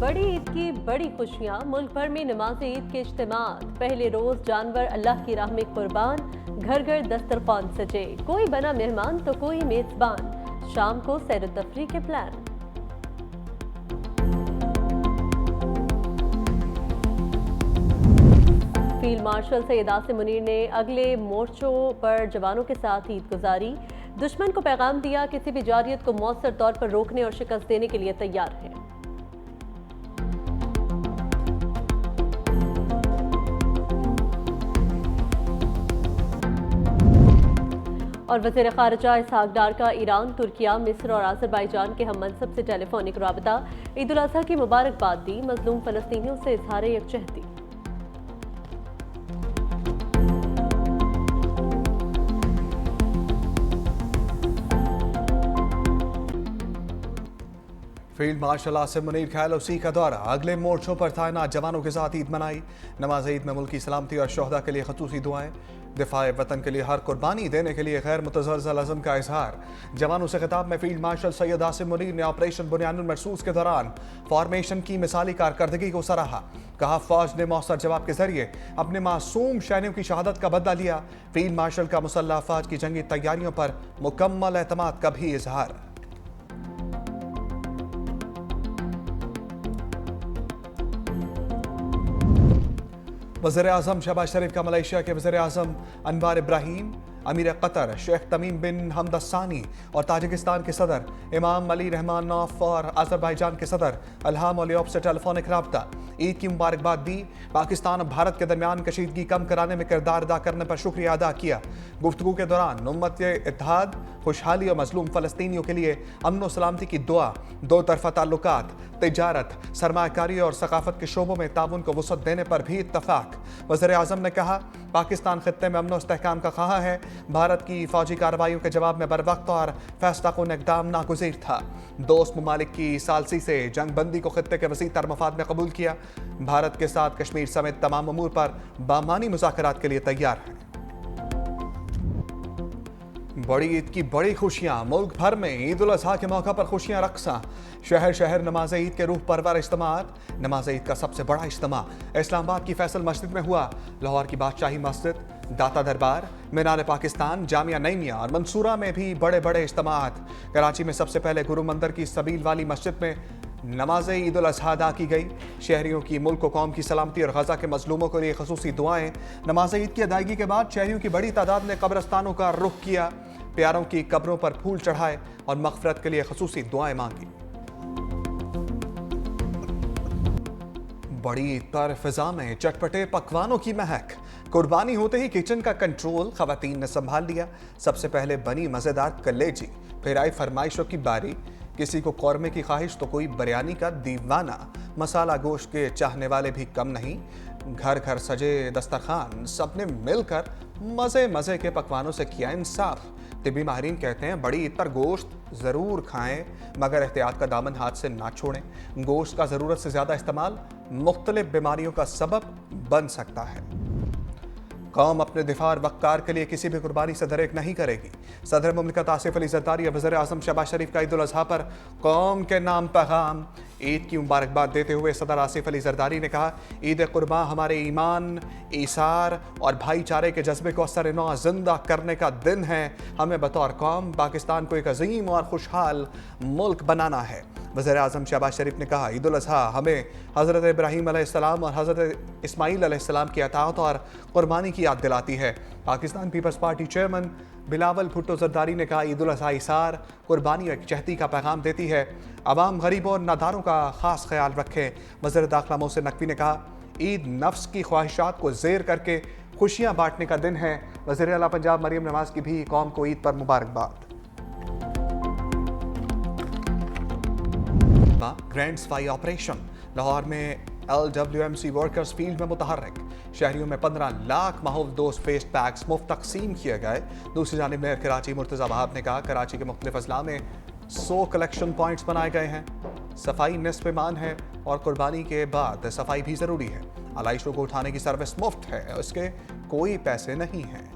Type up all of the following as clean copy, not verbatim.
बड़ी ईद की बड़ी खुशियां, मुल्क भर में नमाज ईद के इज्तिमात। पहले रोज जानवर अल्लाह की राह में कुर्बान, घर घर दस्तरखान सजे, कोई बना मेहमान तो कोई मेजबान। शाम को सैर तफरीह के plan. Field marshal Syed Asim Munir ने अगले मोर्चों पर जवानों के साथ ईद गुजारी। दुश्मन को पैगाम दिया, किसी भी जारियत को मौसर तौर पर रोकने और शिकस्त देने के लिए तैयार है। और वज़ीर ख़ारिजा इसहाक डार का ईरान, तुर्किया, मिस्र और आज़रबाईजान के हम मनसब से टेलीफोनिक राबता। ईद उल अज़हा की मुबारकबाद दी, मज़लूम फ़लस्तीनियों से इज़हार यकजहती। फील्ड मार्शल आसिम मुनीर का LOC का दौरा, अगले मोर्चों पर तैनात जवानों के साथ ईद मनाई। नमाज ईद में मुल्क की सलामती और शोहदा के लिए खसूसी दुआएं। दिफाए वतन के लिए हर कुर्बानी देने के लिए गैर मुतज़लज़ल अज़म का इजहार। जवानों से खिताब में फील्ड मार्शल सैयद आसिम मुनीर ने ऑपरेशन बुनियानुल मरसूस के दौरान फॉर्मेशन की मिसाली कारकर्दगी को सराहा। कहा, फौज ने मौसर जवाब के जरिए अपने मासूम शहरियों की शहादत का बदला लिया। फील्ड मार्शल का मुसल्लह अफवाज की जंगी तैयारियों पर मुकम्मल एतमाद का भी इजहार। वज़ीर-ए-आज़म शहबाज शरीफ का मलेशिया के वज़ीर-ए-आज़म अनवार इब्राहीम, अमीर कतर शेख तमीम बिन हमद सानी और ताजिकिस्तान के सदर इमाम अली रहमान नौफ और आज़रबाईजान के सदर इल्हाम अलियव से टेलीफोनिक राब्ता। ईद की मुबारकबाद दी। पाकिस्तान और भारत के दरमियान कशीदगी कम कराने में किरदार अदा करने पर शुक्रिया अदा किया। गुफ्तगू के दौरान उम्मत इत्तेहाद, खुशहाली और मजलूम फ़लस्तीनियों के लिए अमन और सलामती की दुआ, दो तरफ़ा ताल्लुकात, तिजारत, सरमायाकारी और सकाफत के शोबों में ताउन को वसअत देने पर भी इत्तफाक। वज़ीर-ए-आज़म ने कहा, पाकिस्तान खित्ते में अमन और इस्तेहकाम का ख़्वाह है। भारत की फौजी कार्रवाइयों के जवाब में बरवक्त और फैसला कुन इक़दाम नागुज़ीर था। दोस्त ममालिक की सालसी से जंग बंदी को खित्ते के वसी तर मफाद में कबूल किया। भारत के साथ कश्मीर समेत तमाम अमूर पर बामानी मुज़ाकरात के लिए तैयार है। बड़ी ईद की बड़ी खुशियां, मुल्क भर में ईद उल अज़हा के मौका पर खुशियां रक्सा। शहर शहर नमाज ईद के रूह परवर इज्तिमात। नमाज ईद का सबसे बड़ा इज्तिमा इस्लामाबाद की फैसल मस्जिद में हुआ। लाहौर की बादशाही मस्जिद, दाता दरबार, मीनार पाकिस्तान, जामिया नईमिया और मंसूरा में भी बड़े बड़े इज्तिमात। कराची में सबसे पहले गुरु मंदिर की सबील वाली मस्जिद में नमाज ईद उल अज़हा अदा की गई। शहरियों की मुल्क व कौम की सलामती और गजा के मजलूमों के लिए खसूसी दुआएं। नमाज ईद की अदायगी के बाद शहरियों की बड़ी तादाद ने कब्रस्तानों का रुख किया, प्यारों की कब्रों पर फूल चढ़ाए और मग़फ़िरत के लिए खसूसी दुआएं मांगी। बड़ी ईद पर फिजा में चटपटे पकवानों की महक। कुर्बानी होते ही किचन का कंट्रोल ख़वातीन ने संभाल लिया। सबसे पहले बनी मज़ेदार कलेजी, फिर आई फरमाइशों की बारी। किसी को कौरमे की ख्वाहिश तो कोई बिरयानी का दीवाना। मसाला गोश्त के चाहने वाले भी कम नहीं। घर घर सजे दस्तरखान, सबने मिलकर मज़े मज़े के पकवानों से किया इंसाफ। तिबी माहिरीन कहते हैं, बड़ी ईद पर गोश्त ज़रूर खाएं, मगर एहतियात का दामन हाथ से ना छोड़ें। गोश्त का ज़रूरत से ज़्यादा इस्तेमाल मुख्तलिफ बीमारियों का सबब बन सकता है। कौम अपने दिफा और वक़्कार के लिए किसी भी कुर्बानी से दरेक नहीं करेगी। सदर मुमलिकत आसिफ अली ज़रदारी और वज़ीर-ए-आज़म शहबाज शरीफ का ईद उल अज़हा पर कौम के नाम पैगाम। ईद की मुबारकबाद देते हुए सदर आसिफ अली ज़रदारी ने कहा, ईद कुर्बान हमारे ईमान, ईसार और भाईचारे के जज्बे को असर नौ ज़िंदा करने का दिन है। हमें बतौर कौम पाकिस्तान को एक अजीम और खुशहाल मुल्क बनाना है। वज़ीर-ए-आज़म शहबाज शरीफ ने कहा, ईद उल अज़हा हमें हज़रत इब्राहीम अलैहिस्सलाम और हज़रत इस्माईल अलैहिस्सलाम की अताअत और कुर्बानी की याद दिलाती है। पाकिस्तान पीपल्स पार्टी चेयरमैन बिलावल भुट्टो ज़रदारी ने कहा, ईद उल अज़हा इसार, कुर्बानी और यकजहती का पैगाम देती है। अवाम गरीबों और नादारों का ख़ास ख्याल रखें। वज़ीर दाखिला मोहसिन नकवी ने कहा, ईद नफ्स की ख्वाहिशात को ज़ेर करके खुशियाँ बांटने का दिन है। वज़ीर आला पंजाब मरियम नवाज़ की भी कौम को ईद पर मुबारकबाद। Grand spy operation. लाहौर में LWMC वर्कर्स फील्ड में मुतहर्रिक। शहरियों में 15 लाख माहौल दोस्त फेस पैक्स मुफ्त तकसीम किए गए। दूसरी जानिब मेयर कराची मुर्तज़ा वहाब ने कहा, कराची के मुख्तलिफ अजला में 100 कलेक्शन पॉइंट्स बनाए गए हैं। सफाई निस्फ़ ईमान है और कुर्बानी के बाद सफाई भी ज़रूरी है। आलाइशों को उठाने की सर्विस मुफ्त है, उसके कोई पैसे नहीं हैं।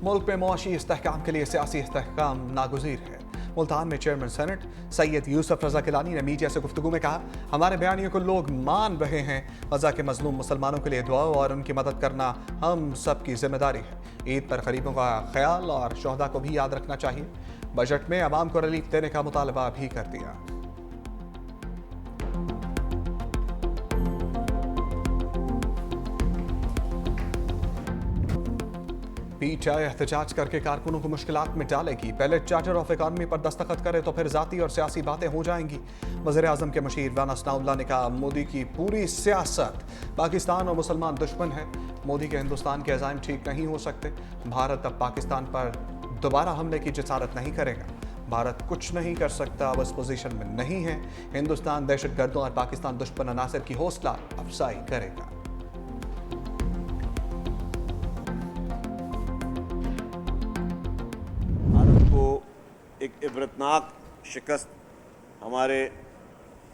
मुल्क में मुआशी इस्तेहकाम के लिए सियासी इस्तेहकाम नागुज़ीर है। मुल्तान में चेयरमैन सेनेट सैयद यूसुफ रज़ा गिलानी ने मीडिया से गुफ्तगू में कहा, हमारे बयानियों को लोग मान रहे हैं। गजा के मजलूम मुसलमानों के लिए दुआ और उनकी मदद करना हम सब की जिम्मेदारी है। ईद पर गरीबों का ख्याल और शोहदा को भी याद रखना चाहिए। बजट में अवाम को रिलीफ देने का मुतालबा भी कर दिया। पीटीआई एहतजाज करके कारकुनों को मुश्किलात में डालेगी। पहले चार्टर ऑफ इकॉनमी पर दस्तखत करे तो फिर जाती और सियासी बातें हो जाएंगी। वज़ीर आज़म के मुशीर राना सनाउल्लाह ने कहा, मोदी की पूरी सियासत पाकिस्तान और मुसलमान दुश्मन है। मोदी के हिंदुस्तान के अज़ाइम ठीक नहीं हो सकते। भारत अब पाकिस्तान पर दोबारा हमले की जसारत नहीं करेगा। भारत कुछ नहीं कर सकता, अब इस पोजीशन में नहीं है। हिंदुस्तान दहशतगर्दों और पाकिस्तान दुश्मन अनासर की हौसला अफजाई करेगा। एक इबरतनाक शिकस्त हमारे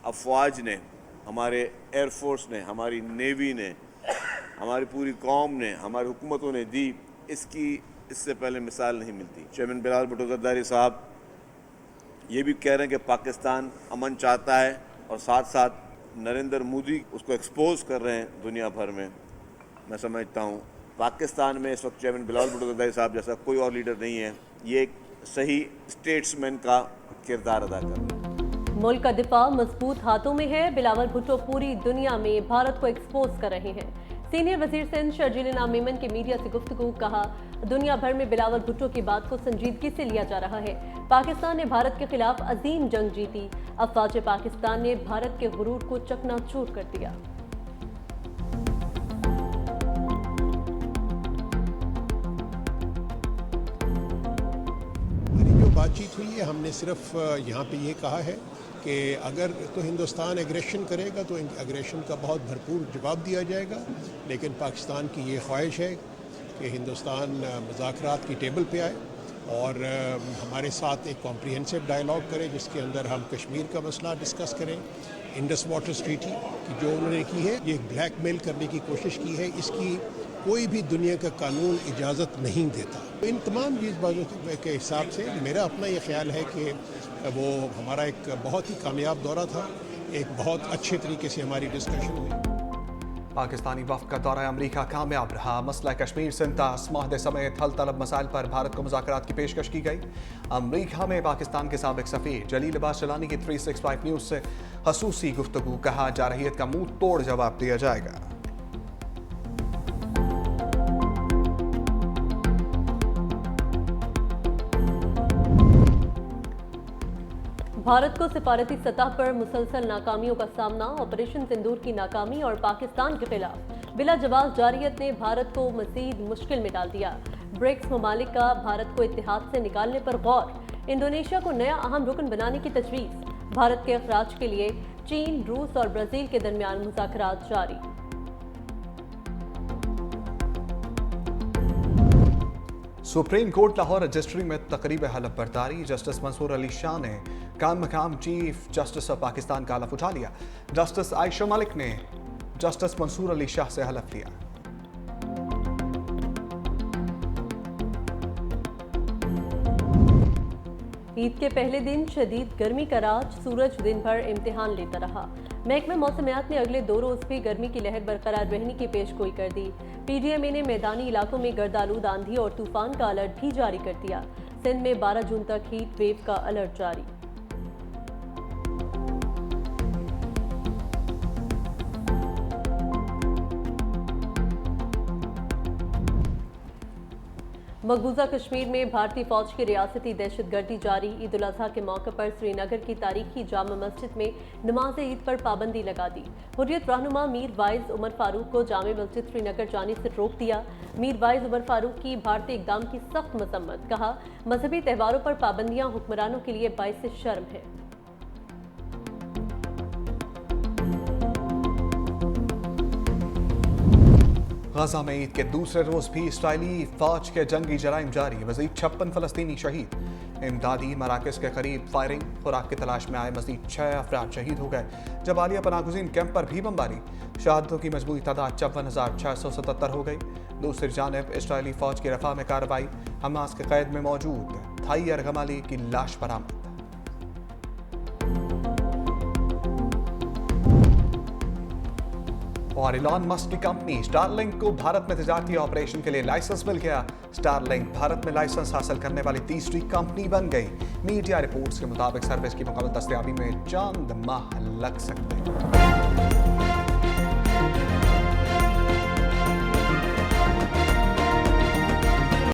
अफवाज ने, हमारे एयरफोर्स ने, हमारी नेवी ने, हमारी पूरी कौम ने, हमारी हुकूमतों ने दी, इसकी इससे पहले मिसाल नहीं मिलती। चेयरमैन बिलावल भुट्टो ज़रदारी साहब ये भी कह रहे हैं कि पाकिस्तान अमन चाहता है और साथ साथ नरेंद्र मोदी उसको एक्सपोज कर रहे हैं दुनिया भर में। मैं समझता हूँ पाकिस्तान में इस वक्त चेयरमैन बिलावल भुट्टो ज़रदारी साहब जैसा कोई और लीडर नहीं है। ये एक सही स्टेट्समैन का किरदार अदा कर रहे हैं। मुल्क का दिफा मजबूत हाथों में है। बिलावल भुट्टो पूरी दुनिया में भारत को एक्सपोज कर रहे हैं। सीनियर वजीर सिंध शर्जील इनाम मेमन के मीडिया से गुफ्तगू, कहा, दुनिया भर में बिलावल भुट्टो की बात को संजीदगी से लिया जा रहा है। पाकिस्तान ने भारत के खिलाफ अजीम जंग जीती। अफवाज पाकिस्तान ने भारत के गुरूर को चकनाचूर कर दिया। बातचीत हुई है, हमने सिर्फ यहाँ पे ये कहा है कि अगर तो हिंदुस्तान एग्रेशन करेगा तो एग्रेशन का बहुत भरपूर जवाब दिया जाएगा, लेकिन पाकिस्तान की ये ख्वाहिश है कि हिंदुस्तान मुज़ाकरात की टेबल पे आए और हमारे साथ एक कॉम्प्रिहेंसिव डायलॉग करे जिसके अंदर हम कश्मीर का मसला डिस्कस करें। इंडस वाटर ट्रीटी की जो उन्होंने की है, ये ब्लैकमेल करने की कोशिश की है, इसकी कोई भी दुनिया का कानून इजाज़त नहीं देता। इन तमाम चीज़ बातों के हिसाब से मेरा अपना ये ख्याल है कि वो हमारा एक बहुत ही कामयाब दौरा था। एक बहुत अच्छे तरीके से हमारी डिस्कशन हुई। पाकिस्तानी वफ़द का दौरा अमरीका कामयाब रहा। मसला कश्मीर से इंतास माहदे समेत हल तलब मसाइल पर भारत को मुज़ाकरात की पेशकश की गई। अमरीका में पाकिस्तान के साबिक सफ़ीर जलील अब्बास चलानी की 365 न्यूज़ से खसूसी गुफ्तगू, कहा, जारहियत का मुंह तोड़ जवाब दिया जाएगा। भारत को सिफारती सतह पर मुसलसल नाकामियों का सामना। ऑपरेशन सिंदूर की नाकामी और पाकिस्तान के खिलाफ बिला जवाब जारहियत ने भारत को मजीद मुश्किल में डाल दिया। ब्रिक्स ममालिक का भारत को इत्तेहाद से निकालने पर गौर। इंडोनेशिया को नया अहम रुकन बनाने की तजवीज़। भारत के अखराज के लिए चीन, रूस और ब्राज़ील के दरमियान मुज़ाकरात जारी। सुप्रीम कोर्ट लाहौर रजिस्ट्री में तकरीब हलफ बर्दारी। जस्टिस मंसूर अली शाह ने काम मकाम चीफ जस्टिस ऑफ पाकिस्तान का हलफ उठा लिया। जस्टिस आयशा मलिक ने जस्टिस मंसूर अली शाह से हलफ लिया। ईद के पहले दिन शदीद गर्मी का राज। सूरज दिन भर इम्तिहान लेता रहा। महकमे मौसमियात ने अगले 2 रोज भी गर्मी की लहर बरकरार रहने की पेशगोई कर दी। पीडीएमए ने मैदानी इलाकों में गर्दालूद आंधी और तूफान का अलर्ट भी जारी कर दिया। सिंध में 12 जून तक हीट वेव का अलर्ट जारी। मकबूजा कश्मीर में भारतीय फौज की रियासती दहशतगर्दी जारी। ईद उल अजहा के मौके पर श्रीनगर की तारीखी जामा मस्जिद में नमाज ईद पर पाबंदी लगा दी। हुर्रियत रहनुमा मीर वाइज उमर फारूक को जामे मस्जिद श्रीनगर जाने से रोक दिया। मीर वाइज उमर फारूक की भारतीय इकदाम की सख्त मजम्मत, कहा, मजहबी त्योहारों पर पाबंदियां हुक्मरानों के लिए बाइस शर्म है। गजा में ईद के दूसरे रोज भी इसराइली फौज के जंगी जराइम जारी। मजीद 56 फलस्तीनी शहीद। इमदादी मराकज के करीब फायरिंग। खुराक की तलाश में आए मजीद 6 अफराद शहीद हो गए। जबालिया पनागुज़ीन कैंप पर भी बमबारी। शहादतों की मजमूई तादाद 54,677 हो गई। दूसरी जानिब इसराइली फौज की रफा में कार्रवाई, हमास के कैद में मौजूद थाई अरगमाली की लाश बरामद। और इलॉन मस्क की कंपनी स्टारलिंक को भारत में तजारती ऑपरेशन के लिए लाइसेंस मिल गया। स्टारलिंक भारत में लाइसेंस हासिल करने वाली तीसरी कंपनी बन गई। मीडिया रिपोर्ट्स के मुताबिक सर्विस की मुकम्मल दस्तयाबी में चंद माह लग सकते हैं।